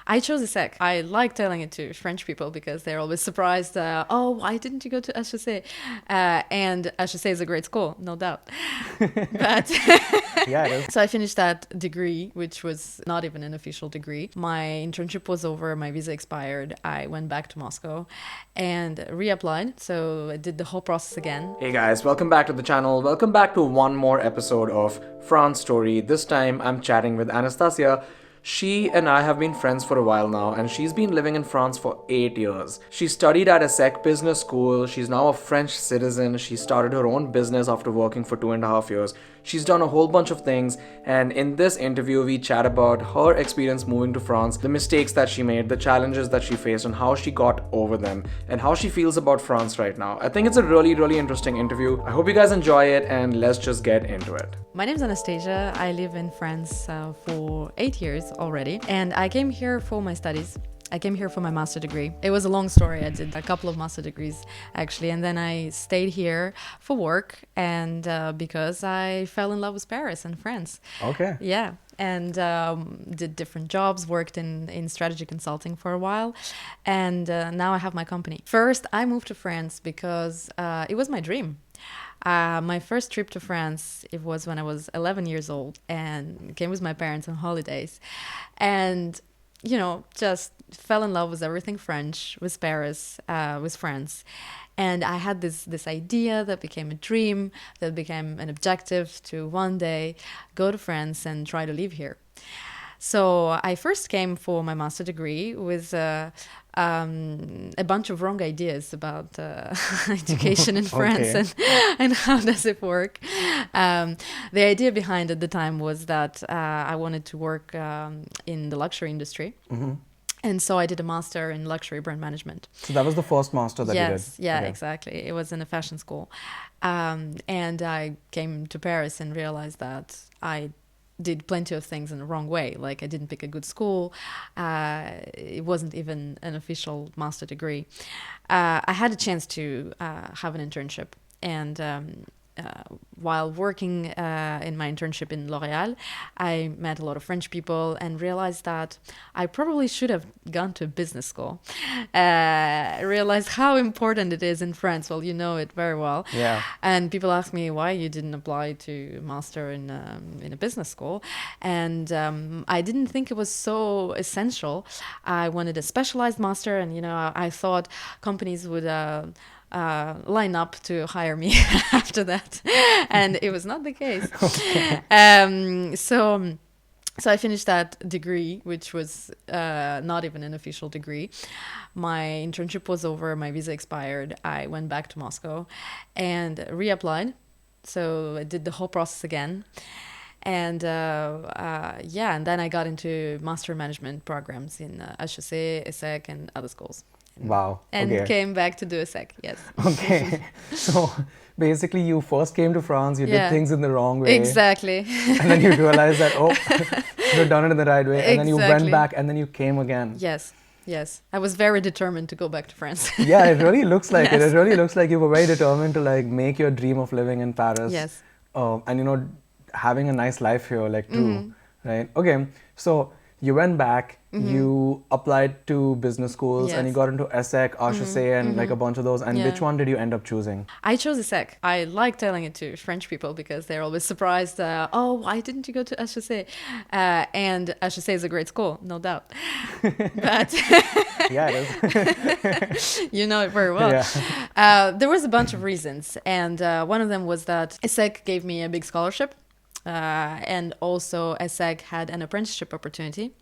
I chose ESSEC. I like telling it to French people because they're always surprised. Oh, why didn't you go to HEC? And HEC is a great school, no doubt. But Yeah, it is. so I finished that degree, which was not even an official degree. My internship was over, my visa expired. I went back to Moscow and reapplied. So I did the whole process again. Hey guys, welcome back to the channel. Welcome back to one more episode of France Story. This time I'm chatting with Anastasia. She and I have been friends for a while now, and she's been living in France for 8 years. She studied at ESSEC business school. She's now a French citizen. She started her own business after working for 2.5 years. She's done a whole bunch of things, and in this interview, we chat about her experience moving to France, the mistakes that she made, the challenges that she faced, and how she got over them, and how she feels about France right now. I think it's a really interesting interview. I hope you guys enjoy it, and let's just get into it. My name is Anastasia. I live in France for 8 years already, and I came here for my studies. I came here for my master degree. It was a long story. I did a couple of master degrees actually, and then I stayed here for work and because I fell in love with Paris and France. Okay. Yeah, and did different jobs, worked in strategy consulting for a while, and now I have my company. First, I moved to France because it was my dream. My first trip to France, it was when I was 11 years old and came with my parents on holidays. And, you know, just fell in love with everything French, with Paris, with France. And I had this idea that became a dream, that became an objective to one day go to France and try to live here. So I first came for my master degree with a bunch of wrong ideas about education in France and how does it work. The idea behind at the time was that I wanted to work in the luxury industry. Mm-hmm. And so I did a master in luxury brand management. So that was the first master that you did? Yes, yeah, okay. Exactly. It was in a fashion school. And I came to Paris and realized that I did plenty of things in the wrong way. Like I didn't pick a good school. It wasn't even an official master degree. I had a chance to have an internship. And while working in my internship in L'Oréal, I met a lot of French people and realized that I probably should have gone to a business school. I realized how important it is in France. Well, you know it very well. Yeah. And people ask me why you didn't apply to master in a business school. And I didn't think it was so essential. I wanted a specialized master, and, you know, I thought companies would line up to hire me after that, and it was not the case. Okay. So I finished that degree, which was not even an official degree. My internship was over, my visa expired. I went back to Moscow and reapplied. So I did the whole process again. And and then I got into master management programs in HEC, ESSEC, and other schools. Wow. And okay. Came back to do ESSEC, yes. Okay. So basically you first came to France, you did things in the wrong way. Exactly. And then you realized that, should have done it in the right way. And then you went back and then you came again. Yes. I was very determined to go back to France. Yeah, it really looks like it. It really looks like you were very determined to like make your dream of living in Paris. Yes. And you know, having a nice life here, like too, right? Okay. So you went back, you applied to business schools, and you got into ESSEC, HEC, and like a bunch of those. And which one did you end up choosing? I chose ESSEC. I like telling it to French people because they're always surprised. Oh, why didn't you go to HEC? And HEC is a great school, no doubt. But yeah, it is. You know it very well. Yeah. There was a bunch of reasons, and one of them was that ESSEC gave me a big scholarship. And also ESSEC had an apprenticeship opportunity,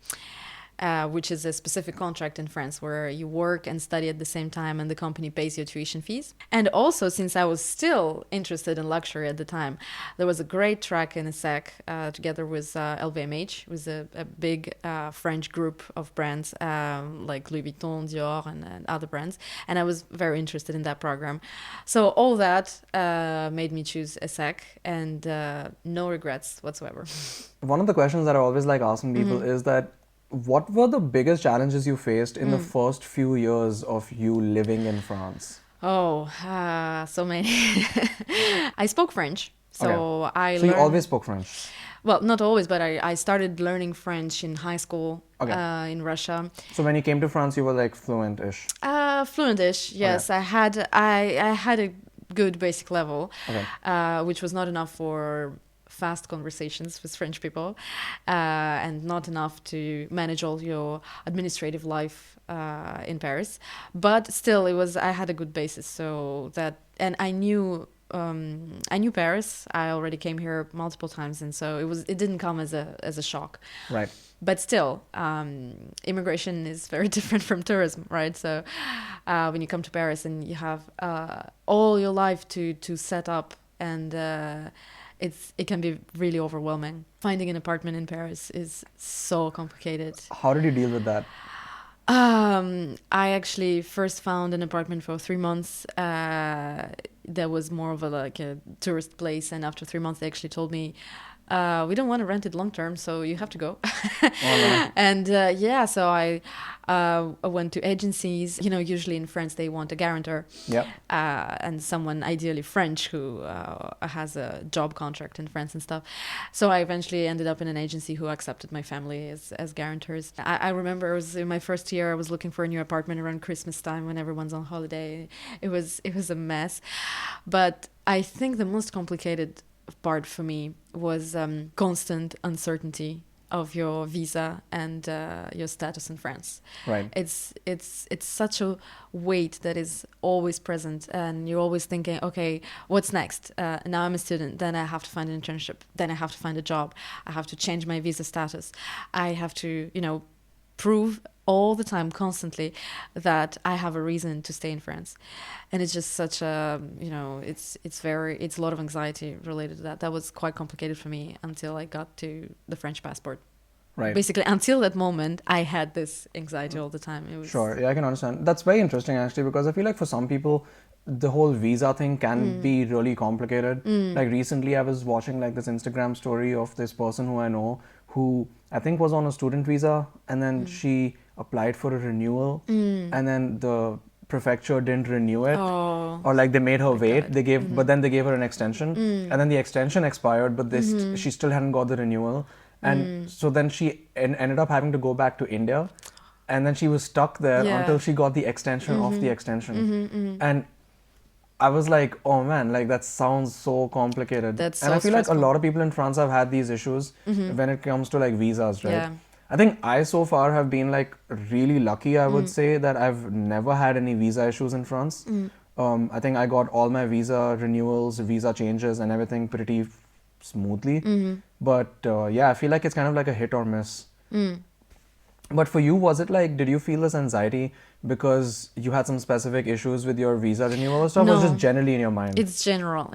which is a specific contract in France where you work and study at the same time and the company pays your tuition fees. And also, since I was still interested in luxury at the time, there was a great track in ESSEC together with LVMH, with a big French group of brands like Louis Vuitton, Dior, and other brands. And I was very interested in that program. So all that made me choose ESSEC, and no regrets whatsoever. One of the questions that I always like asking people is that what were the biggest challenges you faced in the first few years of you living in France? Oh, so many. I spoke French. So okay. I So learned... you always spoke French? Well, not always, but I started learning French in high school Okay. in Russia. So when you came to France, you were like fluent-ish. Fluent-ish, yes. Okay. I had a good basic level, Okay. which was not enough for fast conversations with French people, and not enough to manage all your administrative life in Paris. But still, I had a good basis, so that, and I knew Paris. I already came here multiple times, and so it didn't come as a shock. Right. But still, immigration is very different from tourism, right? So when you come to Paris and you have all your life to set up, and it can be really overwhelming. Finding an apartment in Paris is so complicated. How did you deal with that? I actually first found an apartment for 3 months. That was more of like a tourist place, and after 3 months, they actually told me, we don't want to rent it long term, so you have to go. Oh, And yeah, so I went to agencies. Usually in France they want a guarantor, no. Yep. and someone ideally French who has a job contract in France and stuff. So I eventually ended up in an agency who accepted my family as guarantors. I remember it was in my first year. I was looking for a new apartment around Christmas time when everyone's on holiday. It was a mess, but I think the most complicated part for me was constant uncertainty of your visa and your status in France. Right. It's such a weight that is always present, and you're always thinking, okay, what's next? Now I'm a student, then I have to find an internship, then I have to find a job, I have to change my visa status, I have to prove all the time, constantly, that I have a reason to stay in France. And it's just such a it's a lot of anxiety related to that. That was quite complicated for me until I got to the French passport. Right. Basically, until that moment, I had this anxiety all the time. It was... Sure, yeah, I can understand. That's very interesting actually, because I feel like for some people, the whole visa thing can be really complicated. Like recently, I was watching like this Instagram story of this person who I know who I think was on a student visa, and then she applied for a renewal, and then the prefecture didn't renew it, or like they made her wait. God. They gave, but then they gave her an extension, and then the extension expired, but she still hadn't got the renewal. And so then she ended up having to go back to India, and then she was stuck there until she got the extension of the extension. And I was like, oh man, like that sounds so complicated. That's and so I feel stressful. like a lot of people in France have had these issues when it comes to like visas, right? Yeah. I think I so far have been like really lucky, I would say, that I've never had any visa issues in France. I think I got all my visa renewals, visa changes and everything pretty smoothly. But yeah, I feel like it's kind of like a hit or miss. But for you, was it like, did you feel this anxiety because you had some specific issues with your visa renewal or stuff, or was it just generally in your mind? It's general,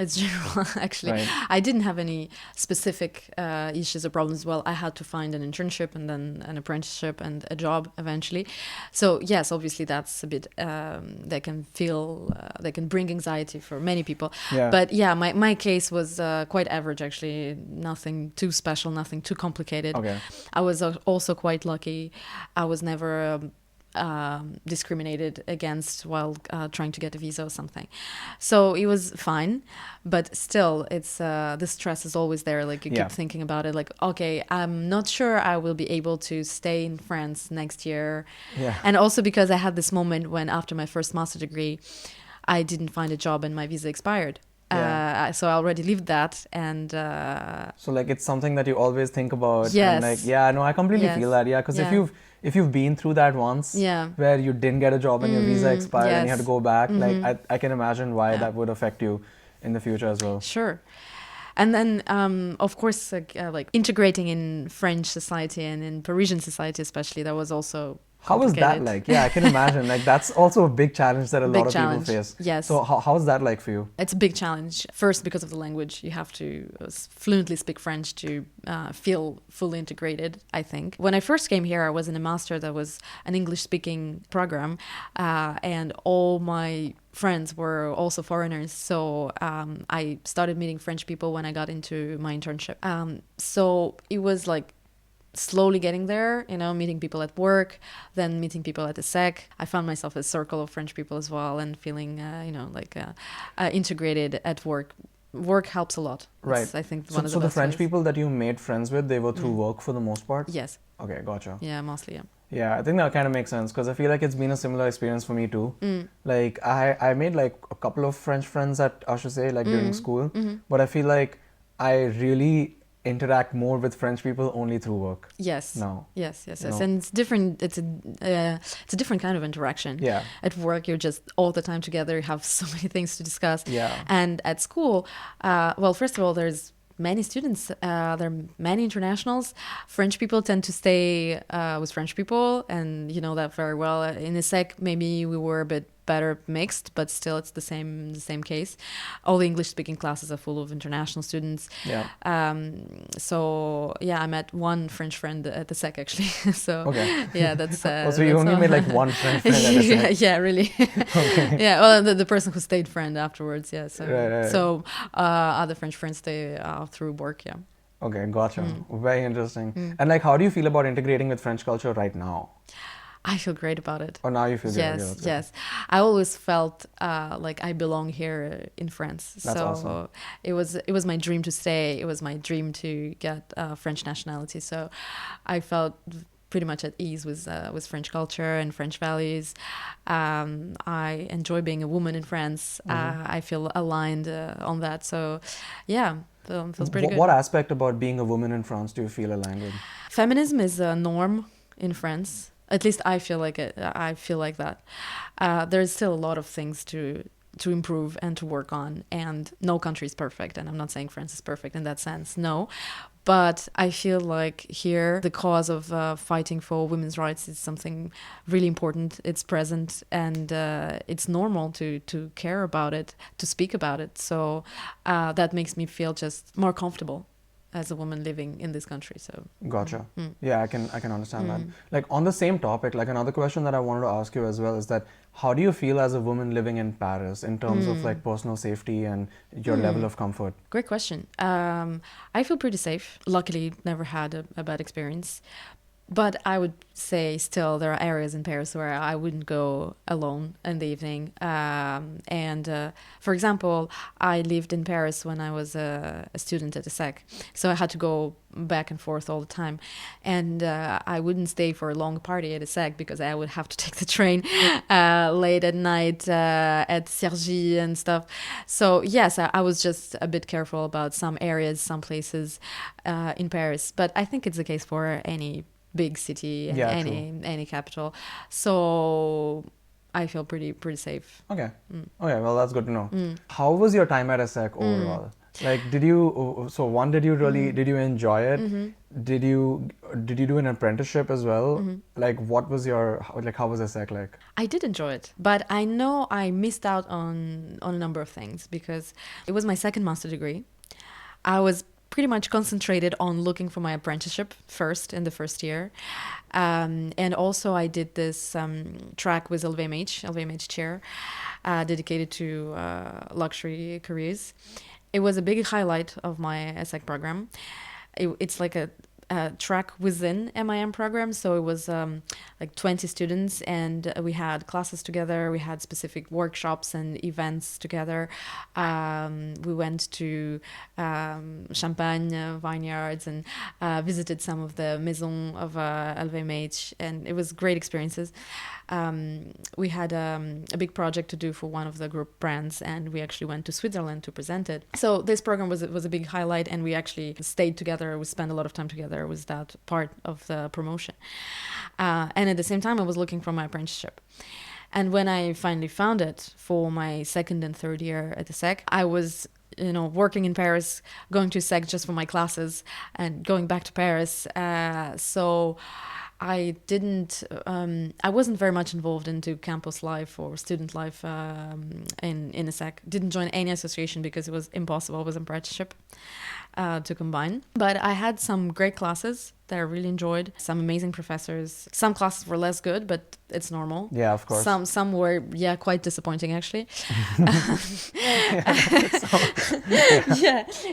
actually. Right. I didn't have any specific issues or problems. Well, I had to find an internship and then an apprenticeship and a job eventually. So yes, obviously that's a bit, that can bring anxiety for many people. Yeah. But yeah, my case was quite average actually. Nothing too special, nothing too complicated. Okay. I was also quite lucky. I was never discriminated against while trying to get a visa or something, so it was fine. But still, it's the stress is always there. Like you keep thinking about it, like, okay, I'm not sure I will be able to stay in France next year. And also because I had this moment when after my first master degree I didn't find a job and my visa expired. So I already lived that, and so like it's something that you always think about. Yes. And like, yeah, no, I completely feel that. Yeah, because if you've been through that once, where you didn't get a job and your visa expired and you had to go back, like I can imagine why that would affect you in the future as well. Sure. And then, of course, like integrating in French society and in Parisian society especially, that was also How was that like? Yeah, I can imagine. Like that's also a big challenge that a lot of people face. Yes. So how's that like for you? It's a big challenge. First, because of the language, you have to fluently speak French to feel fully integrated, I think. When I first came here, I was in a master that was an English-speaking program, and all my friends were also foreigners. So I started meeting French people when I got into my internship. So it was like slowly getting there, meeting people at work, then meeting people at ESSEC. I found myself a circle of French people as well, and feeling, integrated at work work helps a lot. Right. It's, I think, So, one of so the the best French ways. people that you made friends with, they were through work for the most part? Yes. Okay, gotcha. Yeah, mostly, yeah. Yeah, I think that kind of makes sense because I feel like it's been a similar experience for me too. Mm. Like I made like a couple of French friends at I should say like during school, Mm-hmm. but I feel like I really interact more with French people only through work. Yes. No. Yes, yes, You yes. know? And it's different. It's a different kind of interaction. Yeah. At work, you're just all the time together. You have so many things to discuss. Yeah. And at school, well, first of all, there's many students. There are many internationals. French people tend to stay with French people, and you know that very well. In ESSEC, maybe we were a bit better mixed, but still it's the same case. All the English speaking classes are full of international students. Yeah. So yeah, I met one French friend at the SEC actually. So Okay. yeah, that's Oh, so you that's only all. made like one French friend at yeah, SEC. yeah, really. Okay. Yeah, well, the person who stayed friend afterwards. Yeah, so Right. so other French friends stay through work. Yeah. Okay, gotcha. Very interesting. And like, how do you feel about integrating with French culture right now? I feel great about it. Or now you feel good? Yeah, Yes, that's good. yes. I always felt like I belong here in France. That's so awesome. it was my dream to stay. It was my dream to get French nationality. So I felt pretty much at ease with French culture and French values. I enjoy being a woman in France. I feel aligned on that. So yeah, feels pretty good. What aspect about being a woman in France do you feel aligned with? Feminism is a norm in France. At least I feel like it. I feel like that. There's still a lot of things to improve and to work on, and no country is perfect. And I'm not saying France is perfect in that sense. No, but I feel like here the cause of fighting for women's rights is something really important. It's present, and it's normal to care about it, to speak about it. So that makes me feel just more comfortable as a woman living in this country. So Gotcha. Yeah, I can understand that. Like on the same topic, like another question that I wanted to ask you as well is that how do you feel as a woman living in Paris in terms of like personal safety and your level of comfort? Great question. I feel pretty safe. Luckily, never had a bad experience. But I would say still there are areas in Paris where I wouldn't go alone in the evening. For example, I lived in Paris when I was a student at ESSEC. So I had to go back and forth all the time. And I wouldn't stay for a long party at ESSEC because I would have to take the train late at night at Cergy and stuff. So yes, I was just a bit careful about some areas, some places in Paris. But I think it's the case for any big city and Yeah, any capital, so I feel pretty safe. Okay. Okay, well that's good to know. How was your time at ESSEC overall? Like did you did you enjoy it? Did you do an apprenticeship as well? Like what was your how was ESSEC like? I did enjoy it, but I know I missed out on a number of things because it was my second master degree. I was pretty much concentrated on looking for my apprenticeship first in the first year. And also I did this track with LVMH chair, dedicated to luxury careers. It was a big highlight of my ESSEC program. It's like a track within MIM program. So it was like 20 students and we had classes together. We had specific workshops and events together. We went to Champagne vineyards and visited some of the maisons of LVMH, and it was great experiences. We had a big project to do for one of the group brands, and we actually went to Switzerland to present it. So this program was a big highlight, and we actually stayed together. We spent a lot of time together. Was that part of the promotion? And at the same time, I was looking for my apprenticeship. And when I finally found it for my second and third year at the SEC, I was working in Paris, going to SEC just for my classes and going back to Paris. So I wasn't very much involved into campus life or student life in ESSEC. Didn't join any association because it was impossible with apprenticeship to combine. But I had some great classes that I really enjoyed. Some amazing professors. Some classes were less good, but it's normal. Yeah, of course. Some were quite disappointing actually.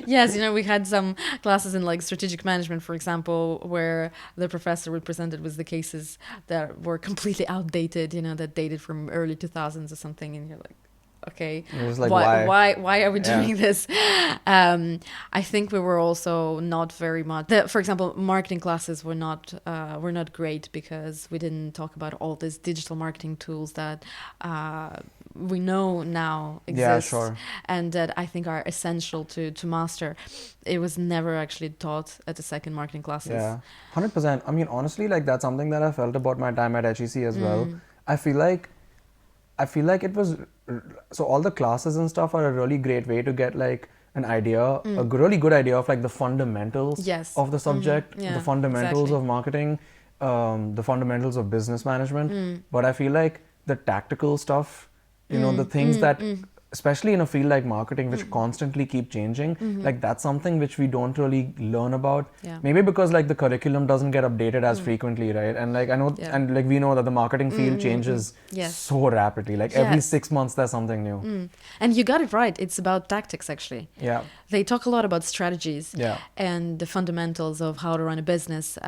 Yes, we had some classes in like strategic management, for example, where the professor would present it with the cases that were completely outdated, that dated from early 2000s or something, and you're like, okay, You're just like, why? why are we doing this? I think we were also not very much. For example, marketing classes were not great because we didn't talk about all these digital marketing tools that we know now exist, sure. and that I think are essential to master. It was never actually taught at the second marketing classes. Yeah, 100%. I mean, honestly, like that's something that I felt about my time at HEC as well. I feel like it was so all the classes and stuff are a really great way to get like an idea, really good idea of like the fundamentals Yes. of the subject, Yeah, the fundamentals exactly. of marketing, the fundamentals of business management. But I feel like the tactical stuff, the things that, especially in a field like marketing, which constantly keep changing, like that's something which we don't really learn about. Yeah. Maybe because like the curriculum doesn't get updated as frequently, right? And like I know, Yeah. and like we know that the marketing field changes Yes. so rapidly. Like every Yes. 6 months there's something new. And you got it right. It's about tactics, actually. Yeah. They talk a lot about strategies Yeah. and the fundamentals of how to run a business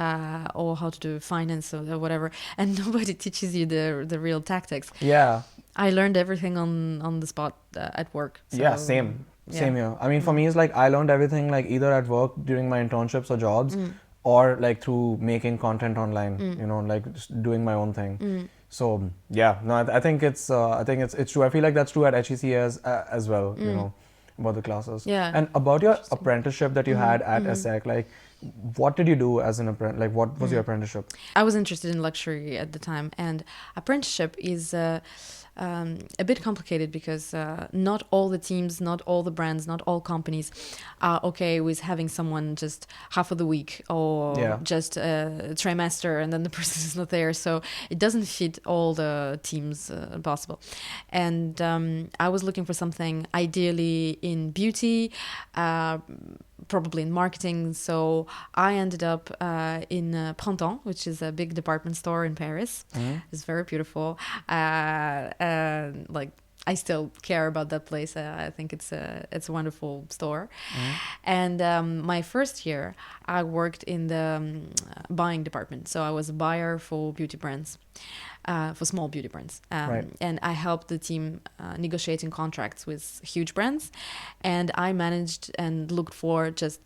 or how to do finance or whatever. And nobody teaches you the real tactics. Yeah. I learned everything on the spot at work. So, Yeah, same here. I mean, for me, it's like I learned everything like either at work during my internships or jobs, or like through making content online. Like just doing my own thing. So yeah, no, I think it's true. I feel like that's true at HEC as well. About the classes. Yeah. And about your apprenticeship that you had at ESSEC, like what did you do as an apprentice? Like what was your apprenticeship? I was interested in luxury at the time, and apprenticeship is a bit complicated because not all the teams, not all the brands, not all companies are okay with having someone just half of the week or just a trimester and then the person is not there. So it doesn't fit all the teams possible. And I was looking for something ideally in beauty, probably in marketing. So I ended up in Printemps, which is a big department store in Paris. It's very beautiful. Like I still care about that place. I think it's a wonderful store. And my first year, I worked in the buying department. So I was a buyer for beauty brands. For small beauty brands. And I helped the team negotiating contracts with huge brands. And I managed and looked for just,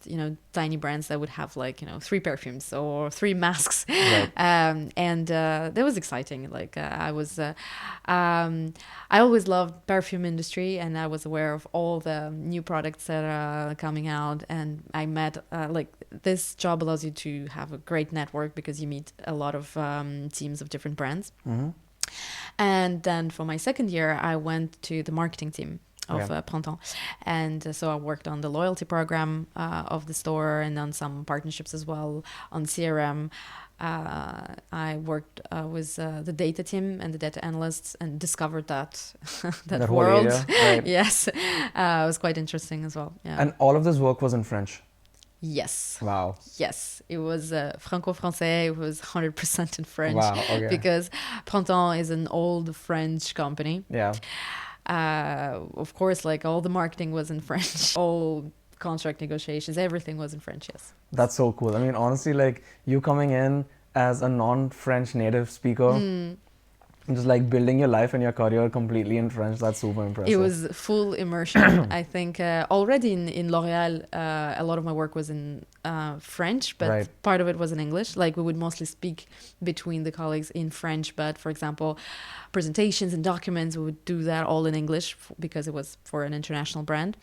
tiny brands that would have like, 3 perfumes or 3 masks. Right. And that was exciting. Like I always loved perfume industry and I was aware of all the new products that are coming out. And I met, this job allows you to have a great network because you meet a lot of teams of different brands. And then for my second year, I went to the marketing team of Printemps. And so I worked on the loyalty program of the store and on some partnerships as well on CRM. I worked with the data team and the data analysts and discovered that world. Right. Yes, it was quite interesting as well. Yeah. And all of this work was in French? Yes. Wow. Yes, it was franco-français. It was 100% in French. Wow, okay. Because Printemps is an old French company. Yeah. Of course, like all the marketing was in French. All contract negotiations, everything was in French, yes. That's so cool. I mean, honestly, like you coming in as a non-French native speaker, just like building your life and your career completely in French, that's super impressive. It was full immersion. I think already in L'Oréal, a lot of my work was in French, but part of it was in English. Like we would mostly speak between the colleagues in French, but for example, presentations and documents, we would do that all in English because it was for an international brand.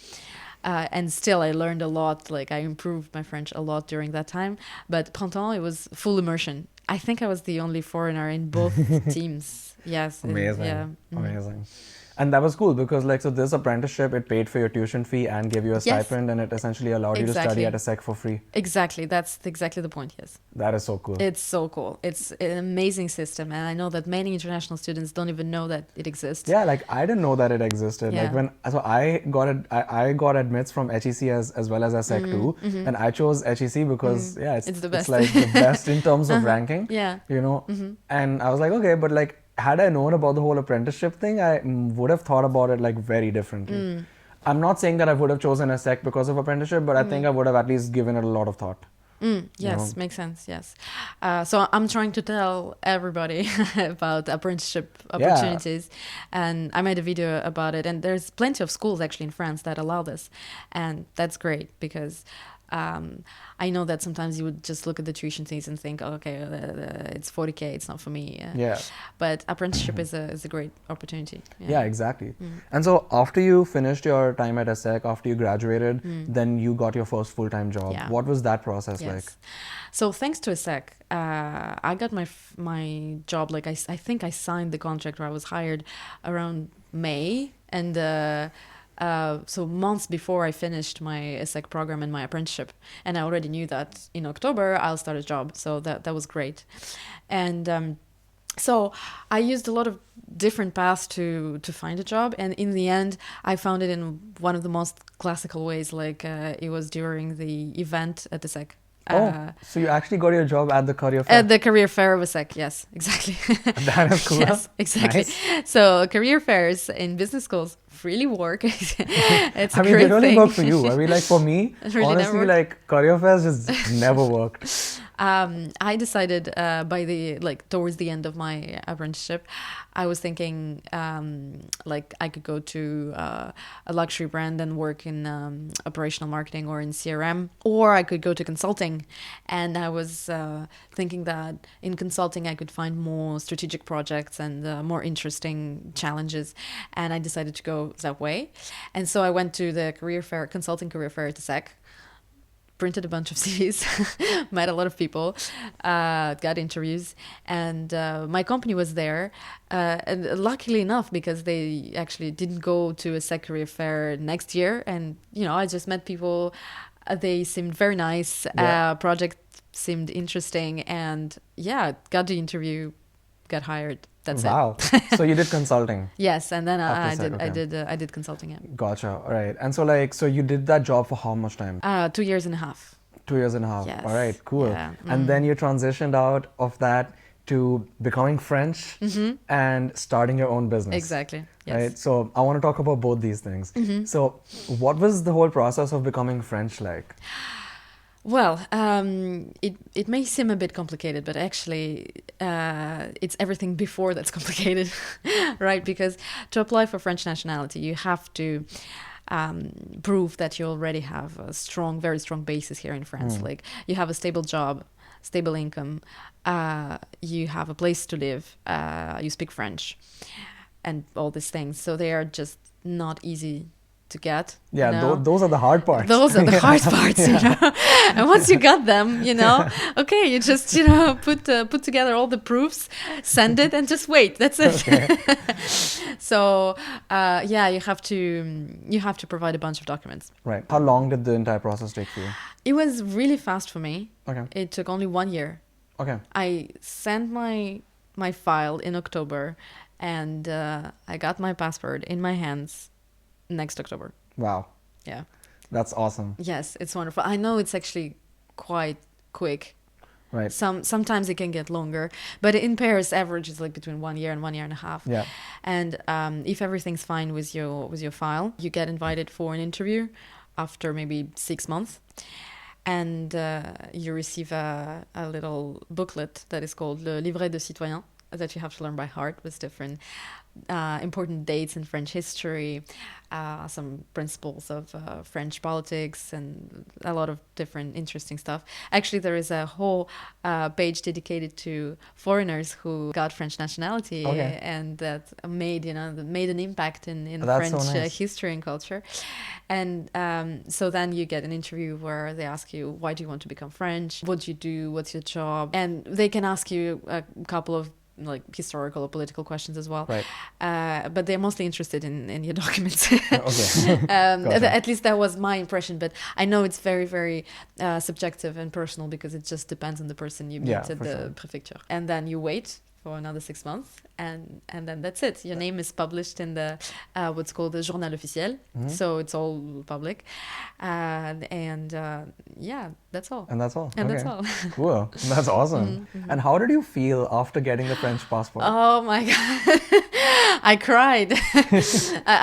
And still I learned a lot, like I improved my French a lot during that time. But Printemps, it was full immersion. I think I was the only foreigner in both teams. Yes. Amazing. Amazing. And that was cool because like, so this apprenticeship, it paid for your tuition fee and gave you a stipend and it essentially allowed you to study at ESSEC for free. Exactly. That's exactly the point, yes. That is so cool. It's so cool. It's an amazing system. And I know that many international students don't even know that it exists. Yeah, like I didn't know that it existed. Yeah. Like I got admits from HEC as well as ESSEC too. And I chose HEC because it's the best. It's like the best in terms of ranking. Yeah. And I was like, okay, but like, had I known about the whole apprenticeship thing, I would have thought about it like very differently. I'm not saying that I would have chosen ESSEC because of apprenticeship, but I think I would have at least given it a lot of thought. Yes, makes sense. Yes. So I'm trying to tell everybody about apprenticeship opportunities. And I made a video about it. And there's plenty of schools actually in France that allow this. And that's great because I know that sometimes you would just look at the tuition fees and think, oh, okay, it's 40K, it's not for me. But apprenticeship is a great opportunity. Yeah, exactly. And so after you finished your time at ESSEC, after you graduated, then you got your first full-time job. Yeah. What was that process like? So thanks to ESSEC, I got my job, like I think I signed the contract where I was hired around May. And so months before I finished my ESSEC program and my apprenticeship. And I already knew that in October I'll start a job. So that was great. And so I used a lot of different paths to find a job. And in the end, I found it in one of the most classical ways, like it was during the event at ESSEC. So you actually got your job at the career fair? At the career fair of ESSEC, yes, exactly. That is cool. Yes, exactly. Nice. So career fairs in business schools really work. It's a great they really thing. work for you. I mean, like for me, Really honestly, like career fairs just never worked. I decided towards the end of my apprenticeship, I was thinking like I could go to a luxury brand and work in operational marketing or in CRM, or I could go to consulting. And I was thinking that in consulting I could find more strategic projects and more interesting challenges. And I decided to go that way. And so I went to the consulting career fair at ESSEC, printed a bunch of CVs, met a lot of people, got interviews, and my company was there. And luckily enough, because they actually didn't go to a SEC career fair next year, and I just met people. They seemed very nice. Project seemed interesting, and got the interview, got hired. That's wow. So you did consulting? Yes, and then I did consulting. Yeah. Gotcha. All right. And so you did that job for how much time? 2 years and a half. 2 years and a half. Yes. All right. Cool. Yeah. And then you transitioned out of that to becoming French and starting your own business. Exactly. Yes. Right. So I want to talk about both these things. So what was the whole process of becoming French like? Well, it may seem a bit complicated, but actually it's everything before that's complicated, right? Because to apply for French nationality, you have to prove that you already have a very strong basis here in France. Like you have a stable job, stable income, you have a place to live, you speak French, and all these things. So they are just not easy to get. Those are the hard parts. Those are the hard parts, and once you got them, okay, you just put together all the proofs, send it, and just wait. That's it. So you have to provide a bunch of documents. Right. How long did the entire process take for you? It was really fast for me. Okay. It took only 1 year. Okay. I sent my file in October, and I got my passport in my hands next October. Wow. Yeah. That's awesome. Yes, it's wonderful. I know it's actually quite quick. Right. Sometimes it can get longer, but in Paris, average is like between 1 year and 1 year and a half. Yeah. And if everything's fine with your file, you get invited for an interview after maybe 6 months, and you receive a little booklet that is called Le Livret de Citoyen, that you have to learn by heart, with different important dates in French history, some principles of French politics, and a lot of different interesting stuff. Actually, there is a whole page dedicated to foreigners who got French nationality and that made an impact in French so nice. history and culture. And so then you get an interview where they ask you, why do you want to become French? What do you do? What's your job? And they can ask you a couple of like historical or political questions as well. Right. But they're mostly interested in your documents. Okay. At least that was my impression. But I know it's very, very subjective and personal, because it just depends on the person you meet at the prefecture. And then you wait for another 6 months, and then that's it. Your name is published in the what's called the Journal Officiel, so it's all public, and That's all. And that's all. And Okay. that's all. Cool. That's awesome. And how did you feel after getting the French passport? Oh my God. I cried.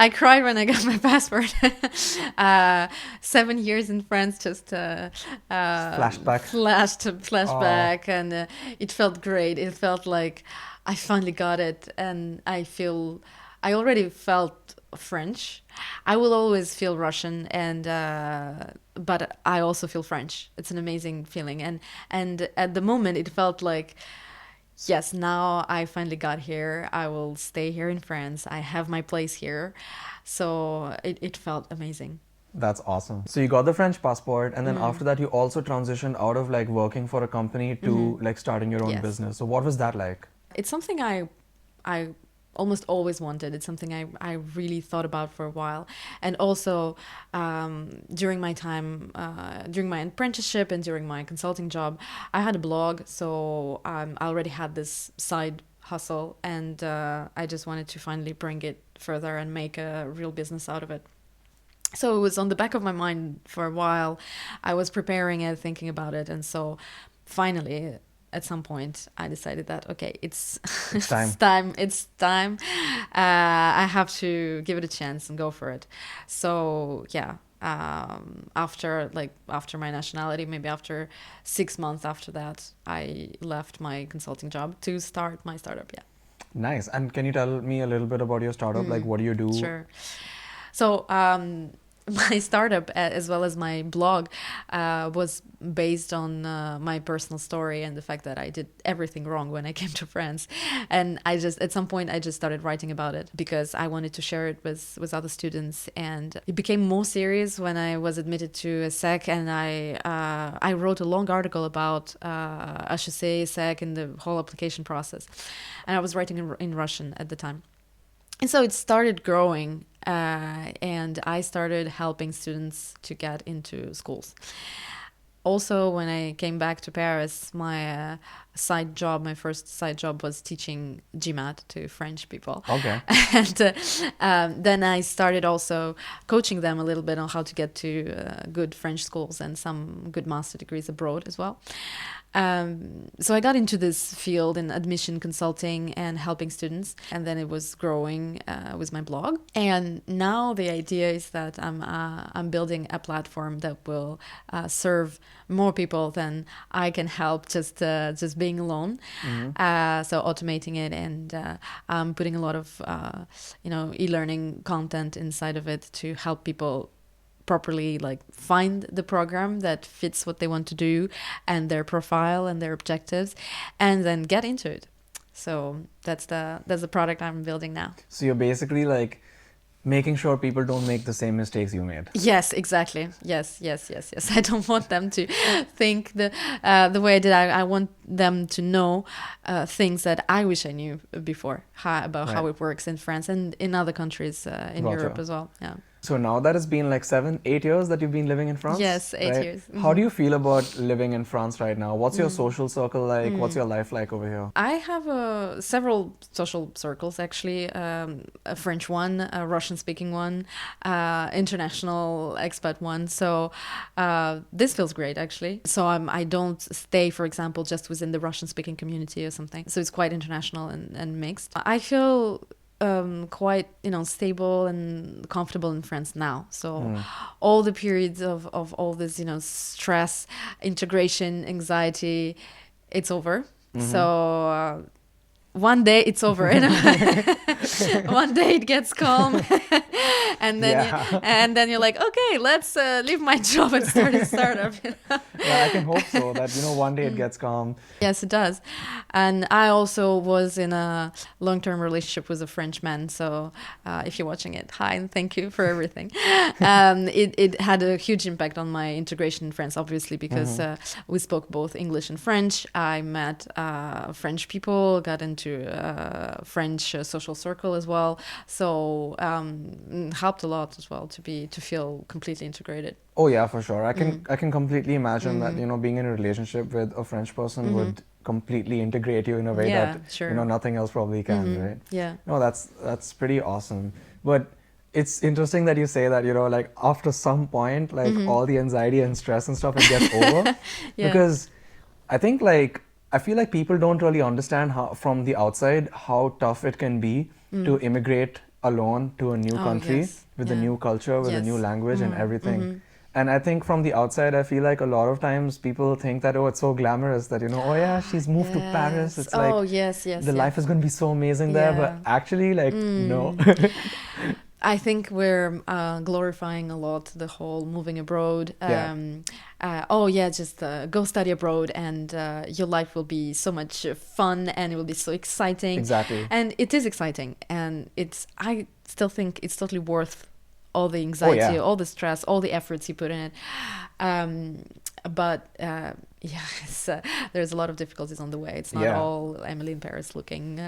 I cried when I got my passport. 7 years in France just flashback, and it felt great. It felt like I finally got it, and I already felt French. I will always feel Russian, and but I also feel French. It's an amazing feeling, and at the moment it felt like, yes, now I finally got here. I will stay here in France. I have my place here. So it felt amazing. That's awesome. So you got the French passport, and then after that you also transitioned out of like working for a company to like starting your own Yes. business. So what was that like? It's something I almost always wanted. It's something I really thought about for a while. And also during my time, during my apprenticeship and during my consulting job, I had a blog. So I already had this side hustle, and I just wanted to finally bring it further and make a real business out of it. So it was on the back of my mind for a while. I was preparing it, thinking about it. And so finally, at some point, I decided that, okay, it's time. it's time. I have to give it a chance and go for it. So yeah, after my nationality, maybe after 6 months after that, I left my consulting job to start my startup. Yeah. Nice. And can you tell me a little bit about your startup? Like, what do you do? Sure. So my startup, as well as my blog, was based on my personal story and the fact that I did everything wrong when I came to France. And at some point, I just started writing about it because I wanted to share it with other students. And it became more serious when I was admitted to ESSEC, and I wrote a long article about HEC, ESSEC, and the whole application process. And I was writing in Russian at the time. And so it started growing, and I started helping students to get into schools. Also, when I came back to Paris, my first side job was teaching GMAT to French people. Okay. And then I started also coaching them a little bit on how to get to good French schools and some good master degrees abroad as well. So I got into this field in admission consulting and helping students, and then it was growing with my blog. And now the idea is that I'm building a platform that will serve more people than I can help just being alone. So automating it, and I'm putting a lot of e-learning content inside of it to help people properly find the program that fits what they want to do and their profile and their objectives, and then get into it. So that's the product I'm building now. So you're basically making sure people don't make the same mistakes you made. Yes, exactly. Yes. I don't want them to think the way I did. I want them to know things that I wish I knew before about how it works in France and in other countries in Europe as well. Yeah. So now that it's been 7, 8 years that you've been living in France? Yes, 8 years. Mm-hmm. How do you feel about living in France right now? What's your social circle like? What's your life like over here? I have several social circles, actually. A French one, a Russian-speaking one, international expat one. So this feels great, actually. So I don't stay, for example, just within the Russian-speaking community or something. So it's quite international and mixed. I feel quite stable and comfortable in France now. So all the periods of all this stress, integration, anxiety, it's over. So one day it's over. One day it gets calm, and then you're like, okay, let's leave my job and start a startup. Yeah, I can hope so that one day it gets calm. Yes, it does. And I also was in a long-term relationship with a French man. So if you're watching it, hi, and thank you for everything. It had a huge impact on my integration in France, obviously, because we spoke both English and French. I met French people, got into French social circle as well. So helped a lot as well to feel completely integrated. Oh yeah, for sure. I can completely imagine that being in a relationship with a French person would completely integrate you in a way that sure. nothing else probably can, right? Yeah. No, that's pretty awesome. But it's interesting that you say that, like after some point, like all the anxiety and stress and stuff, it gets over. Yeah. Because I think I feel like people don't really understand how, from the outside, how tough it can be to immigrate alone to a new Oh, country yes. with a Yeah. new culture, with a new Yes. language and everything. And I think from the outside, I feel like a lot of times people think that, oh, it's so glamorous that, oh yeah, she's moved to Paris. Yes. It's like Oh, yes, yes, the yeah. life is going to be so amazing there. But Yeah. actually, like, no. I think we're glorifying a lot the whole moving abroad. Yeah. Oh yeah, just go study abroad, and your life will be so much fun, and it will be so exciting. Exactly. And it is exciting, and I still think it's totally worth all the anxiety, yeah. all the stress, all the efforts you put in it. But there's a lot of difficulties on the way. It's not Yeah. all Emily in Paris looking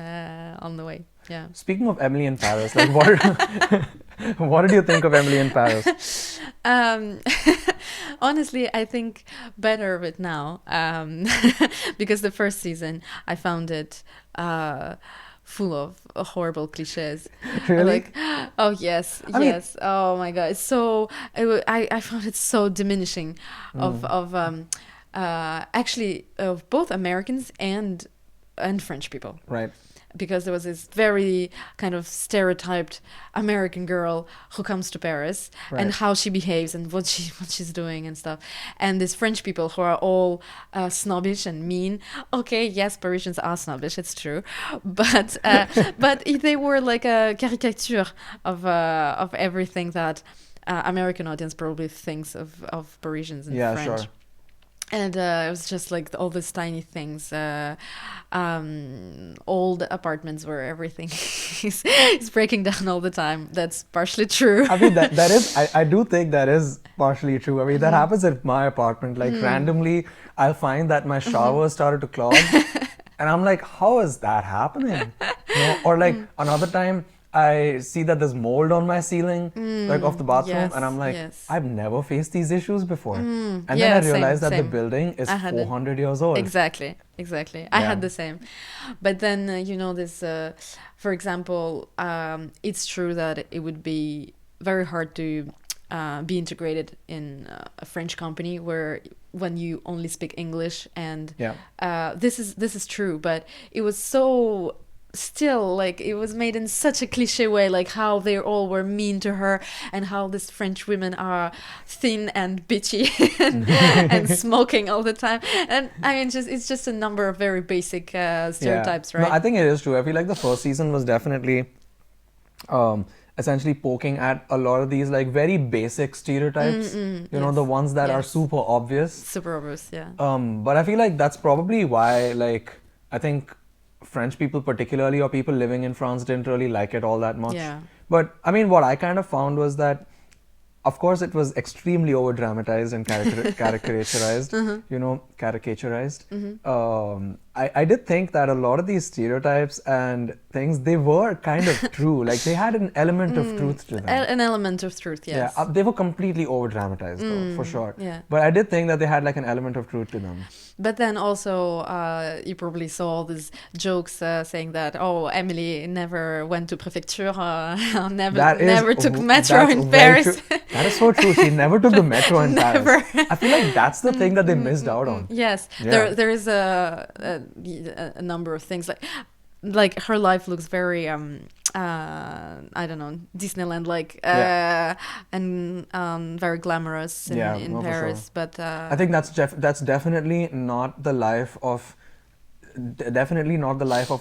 on the way. Yeah. Speaking of Emily in Paris, like what did you think of Emily in Paris? Honestly, I think better of it now, because the first season I found it full of horrible cliches. Really? Like, oh yes, I mean- yes. Oh my god, it's so I found it so diminishing of actually of both Americans and French people. Right. Because there was this very kind of stereotyped American girl who comes to Paris Right. and how she behaves and what she's doing and stuff, and these French people who are all snobbish and mean. Okay, yes, Parisians are snobbish, it's true, but they were like a caricature of everything that American audience probably thinks of Parisians and Yeah, French. sure. And it was just like all these tiny things, old apartments where everything is breaking down all the time. That's partially true. I mean, that is, I do think that is partially true. I mean, that happens at my apartment. Like, randomly, I'll find that my shower started to clog. And I'm like, how is that happening? Or like, another time, I see that there's mold on my ceiling, like of the bathroom, yes, and I'm like, yes. I've never faced these issues before. And then Yeah, I realized same, that same. the building is I had it. 400 years old. Exactly. I Yeah. had the same. But then, this, for example, it's true that it would be very hard to be integrated in a French company where when you only speak English, and this is true, but it was so still like it was made in such a cliche way, like how they all were mean to her and how these French women are thin and bitchy and smoking all the time. And I mean, it's just a number of very basic stereotypes, right? No, I think it is true. I feel like the first season was definitely essentially poking at a lot of these like very basic stereotypes, yes. the ones that are Yes. super obvious. Super obvious, yeah. But I feel like that's probably why, like, I think French people particularly, or people living in France, didn't really like it all that much. Yeah. But I mean, what I kind of found was that, of course, it was extremely over dramatized and caricaturized, caricaturized. I did think that a lot of these stereotypes and things, they were kind of true. Like, they had an element of truth to them. An element of truth, yes. Yeah, they were completely over dramatized, though, for sure. yeah. But I did think that they had like an element of truth to them. But then also, you probably saw all these jokes saying that, oh, Emily never went to prefecture, never took metro that's in very Paris. true. That is so true. She never took the metro in Never. Paris. I feel like that's the thing that they missed out on. Yes, Yeah. there is a number of things like her life looks very I don't know, Disneyland like and very glamorous in No, for Paris, sure. but I think that's definitely not the life of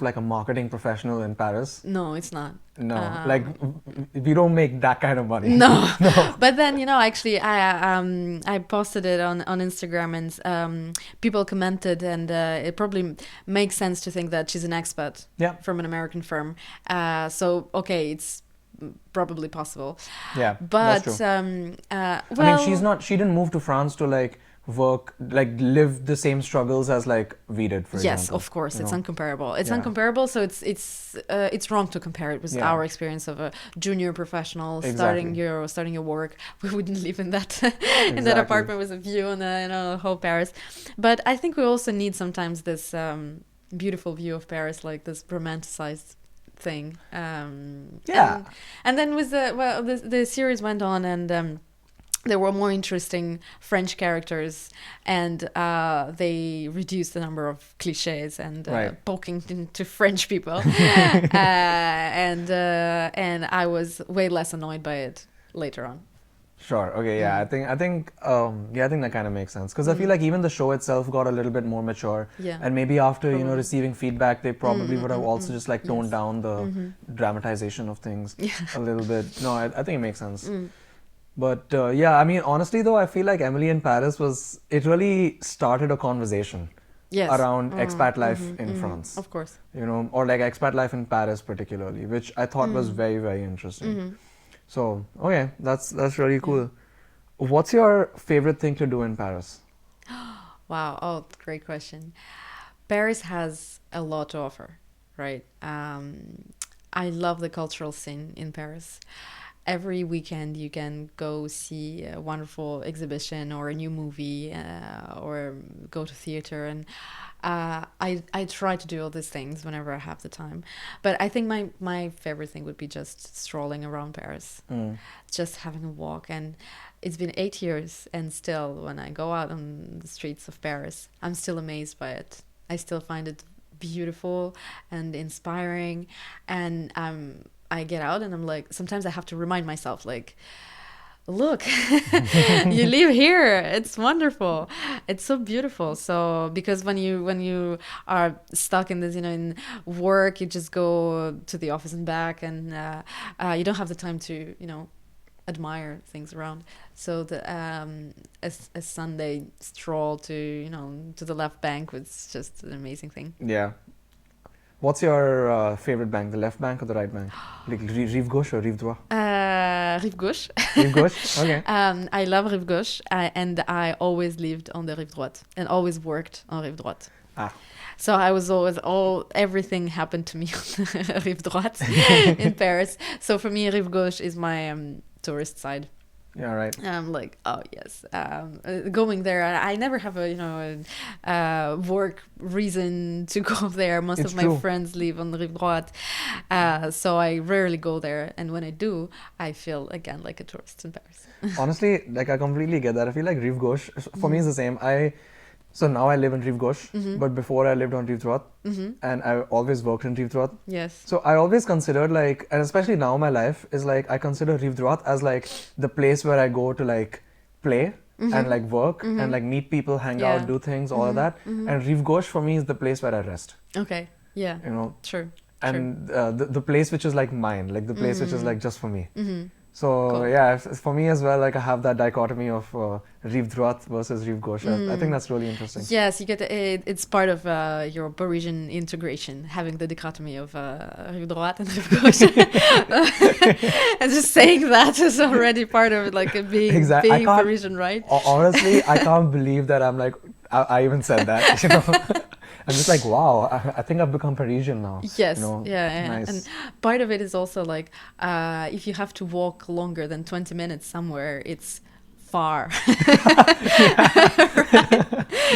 like a marketing professional in Paris. no, it's not. No, like we don't make that kind of money. No. But then actually I posted it on Instagram, and people commented, and it probably makes sense to think that she's an expat from an American firm. So okay, it's probably possible. Yeah, But that's true. well, I mean, she didn't move to France to like work, like live the same struggles as like we did, for example. yes, of course, it's uncomparable. It's Yeah. uncomparable, so it's wrong to compare it with our experience of a junior professional starting your work. We wouldn't live in that in that apartment with a view on the whole Paris. But I think we also need sometimes this beautiful view of Paris, like this romanticized thing. Yeah. And then with the series went on, and there were more interesting French characters, and they reduced the number of cliches and Right. poking into French people, and I was way less annoyed by it later on. Sure. Okay. Yeah. I think that kind of makes sense because I feel like even the show itself got a little bit more mature. Yeah. And maybe after Probably. receiving feedback, they probably would have also just like toned Yes. down the dramatization of things Yeah. a little bit. No, I think it makes sense. But yeah, I mean, honestly though, I feel like Emily in Paris it really started a conversation Yes. around expat life in France. Of course. Or like expat life in Paris particularly, which I thought was very, very interesting. So, okay, that's really cool. What's your favorite thing to do in Paris? Wow. Oh, great question. Paris has a lot to offer, right? I love the cultural scene in Paris. Every weekend you can go see a wonderful exhibition or a new movie, or go to theater, and I try to do all these things whenever I have the time. But I think my favorite thing would be just strolling around Paris, just having a walk. And it's been 8 years, and still when I go out on the streets of Paris, I'm still amazed by it. I still find it beautiful and inspiring, and I get out and I'm like, sometimes I have to remind myself, like, look, you live here, it's wonderful, it's so beautiful. So because when you are stuck in this, in work, you just go to the office and back, and you don't have the time to admire things around. So a Sunday stroll to the left bank was just an amazing thing. Yeah. What's your favorite bank, the left bank or the right bank? Like Rive Gauche or Rive Droit? Rive Gauche. Rive Gauche? Okay. I love Rive Gauche, and I always lived on the Rive Droite and always worked on Rive Droite. Ah. So I was always everything happened to me on Rive Droite in Paris. So for me, Rive Gauche is my tourist side. Yeah, right. I'm like, oh yes, going there. I never have a work reason to go there. Most It's of my true. friends live on Rive Droite, so I rarely go there. And when I do, I feel again like a tourist in Paris. Honestly, like I completely get that. I feel like Rive Gauche, for me, is the same. So now I live in Rive Gauche, but before I lived on Rive Droite, and I always worked in Rive Droite. Yes. So I always considered and especially now my life is like, I consider Rive Droite as like the place where I go to like play and like work and like meet people, hang out, do things, all of that. And Rive Gauche for me is the place where I rest. Okay. Yeah. True. And the place which is like mine, like the place which is like just for me. So Cool. yeah, for me as well, like I have that dichotomy of Rive Droite versus Rive Gauche. I think that's really interesting. Yes, you get it's part of your Parisian integration, having the dichotomy of Rive Droite and Rive Gauche. And just saying that is already part of it, like being Parisian, right? Honestly, I can't believe that I'm like, I even said that, I'm just like, wow, I think I've become Parisian now. Yes, yeah. Nice. And part of it is also like, if you have to walk longer than 20 minutes somewhere, it's far.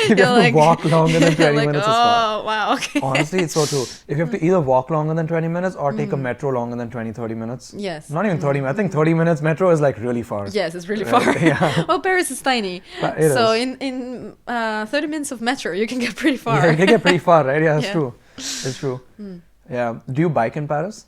If you have to walk longer than 20 like, minutes, it's far. Oh, wow, okay. Honestly, it's so true. If you have to either walk longer than 20 minutes or take a metro longer than 30 minutes. Yes. Not even 30 minutes. I think 30 minutes metro is like really far. Yes, it's really far. Yeah. Well, Paris is tiny. It so is. in 30 minutes of metro, you can get pretty far. Yeah, you can get pretty far, right? Yeah, that's Yeah. true. It's true. Yeah. Do you bike in Paris?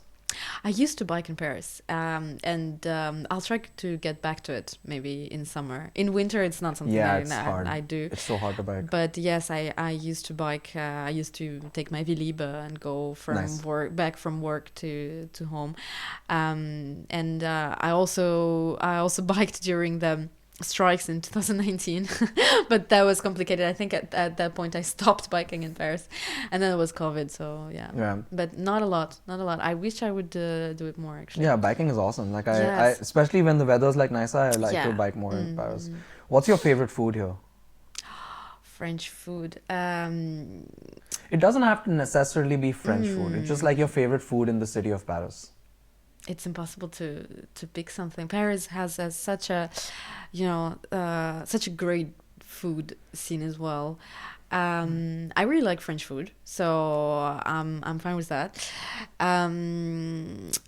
I used to bike in Paris, and I'll try to get back to it maybe in summer. In winter, it's not something Yeah, it's hard. I do. It's so hard to bike. But yes, I used to bike. I used to take my Vélib and go from Nice. back from work to home, and I also biked during the strikes in 2019, but that was complicated. I think at that point I stopped biking in Paris, and then it was COVID. So yeah. But not a lot. I wish I would do it more actually. Yeah, biking is awesome. Like I Yes. especially when the weather's like nicer, I like to Yeah. bike more in Paris. What's your favorite food here? French food. It doesn't have to necessarily be French food. It's just like your favorite food in the city of Paris. It's impossible to pick something. Paris has such a such a great food scene as well. I really like French food, so I'm fine with that.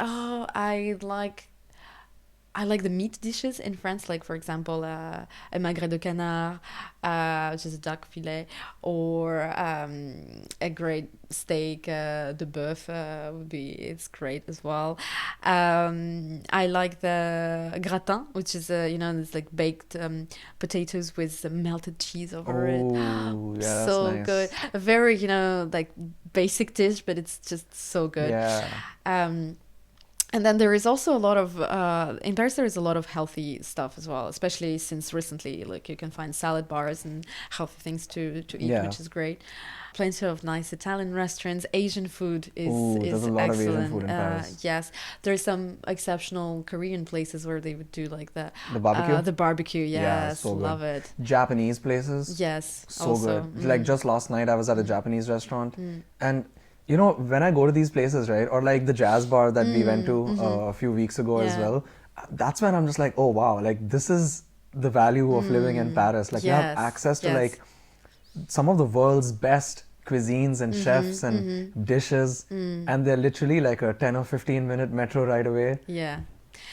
Oh, I like the meat dishes in France, like for example, a magret de canard, which is a duck fillet, or a great steak, de boeuf it's great as well. I like the gratin, which is it's like baked potatoes with melted cheese over it. Oh, yeah, that's So nice. good. A very like basic dish, but it's just so good. Yeah. And then there is also a lot of in Paris there is a lot of healthy stuff as well, especially since recently, like you can find salad bars and healthy things to eat, Yeah. which is great. Plenty of nice Italian restaurants. Asian food Ooh, is there's a lot of Asian excellent. food in Paris. Yes, there's some exceptional Korean places where they would do like The barbecue? the barbecue. Yeah, Yes, so good. love it. Japanese places. Yes, So also. good. Like just last night I was at a Japanese restaurant, and when I go to these places, right, or like the jazz bar that we went to a few weeks ago as Yeah. well, that's when I'm just like, oh wow, like this is the value of living in Paris. Like you have Yes, access to yes. like some of the world's best cuisines and chefs and dishes, and they're literally like a 10 or 15-minute metro ride away. Yeah.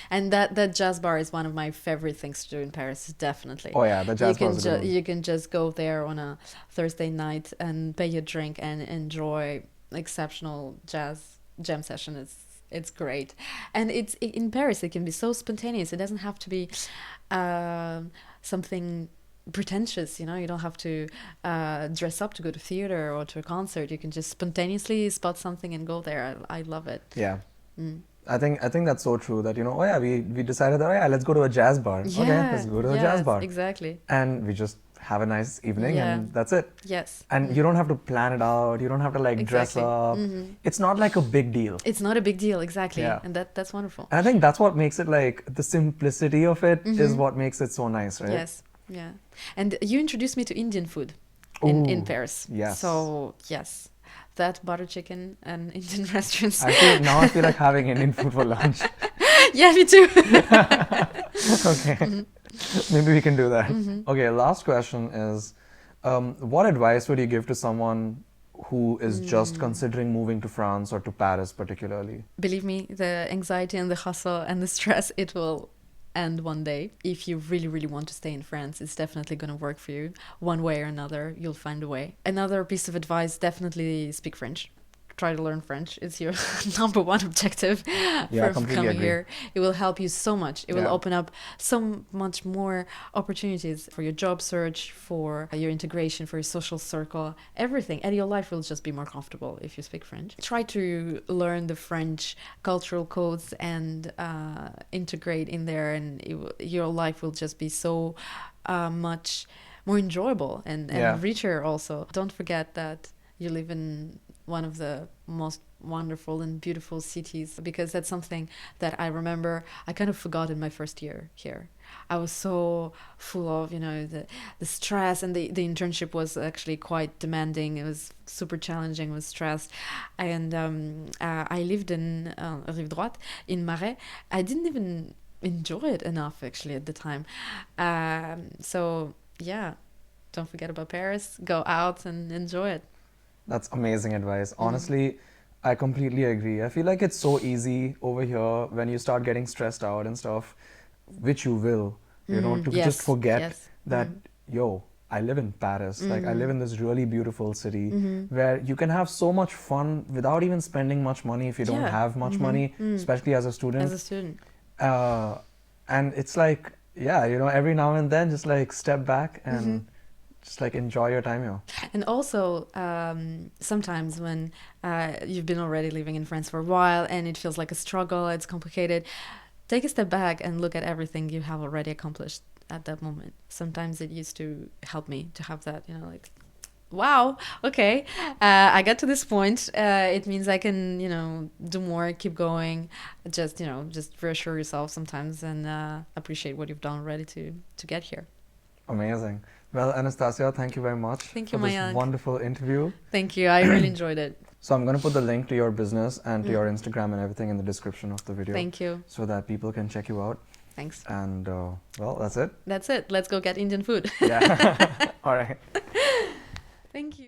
And that jazz bar is one of my favorite things to do in Paris, definitely. Oh yeah, the jazz bar is a good one. You can just go there on a Thursday night and pay a drink and enjoy exceptional jam session. It's great. And in Paris it can be so spontaneous. It doesn't have to be something pretentious, you don't have to dress up to go to theater or to a concert. You can just spontaneously spot something and go there. I love it. Yeah. I think that's so true that oh yeah, we decided that, oh yeah, let's go to a jazz bar. Okay, let's go to a jazz yes, bar. exactly. And we just have a nice evening Yeah. and that's it. Yes. And you don't have to plan it out, you don't have to like dress Exactly. up. It's not like a big deal. It's not a big deal, exactly. Yeah. And that's wonderful. And I think that's what makes it like the simplicity of it is what makes it so nice, right? Yes, yeah. And you introduced me to Indian food in Ooh, Paris. yes. So, yes, that butter chicken and Indian restaurants. Now I feel like having Indian food for lunch. Yeah, me too. Okay. Maybe we can do that. Okay, last question is, what advice would you give to someone who is just considering moving to France or to Paris particularly? Believe me, the anxiety and the hustle and the stress, it will end one day. If you really, really want to stay in France, it's definitely going to work for you. One way or another, you'll find a way. Another piece of advice, definitely speak French. Try to learn French. It's your number one objective for coming agree. here. It will help you so much. It will Yeah. open up so much more opportunities for your job search, for your integration, for your social circle, everything. And your life will just be more comfortable if you speak French. Try to learn the French cultural codes and integrate in there, and your life will just be so much more enjoyable and Yeah. richer also. Don't forget that you live in one of the most wonderful and beautiful cities, because that's something that I remember I kind of forgot in my first year here. I was so full of the stress, and the internship was actually quite demanding. It was super challenging, was stressed, and I lived in Rive Droite in Marais. I didn't even enjoy it enough actually at the time. So yeah, don't forget about Paris. Go out and enjoy it. That's amazing advice. Honestly, I completely agree. I feel like it's so easy over here when you start getting stressed out and stuff, which you will, to Yes, just forget yes. that, yo, I live in Paris. Like, I live in this really beautiful city where you can have so much fun without even spending much money if you don't Yeah. have much money, especially as a student. As a student. And it's like, yeah, every now and then just like step back and just like enjoy your time here. And also, sometimes when you've been already living in France for a while and it feels like a struggle, it's complicated, take a step back and look at everything you have already accomplished at that moment. Sometimes it used to help me to have that, like, wow, okay, I got to this point. It means I can, do more, keep going. Just reassure yourself sometimes and appreciate what you've done already to get here. Amazing. Well, Anastasia, thank you very much Thank you, for this Mayank. wonderful interview. Thank you. I really enjoyed it. So I'm going to put the link to your business and to your Instagram and everything in the description of the video. Thank you. So that people can check you out. Thanks. And well, that's it. That's it. Let's go get Indian food. Yeah. All right. Thank you.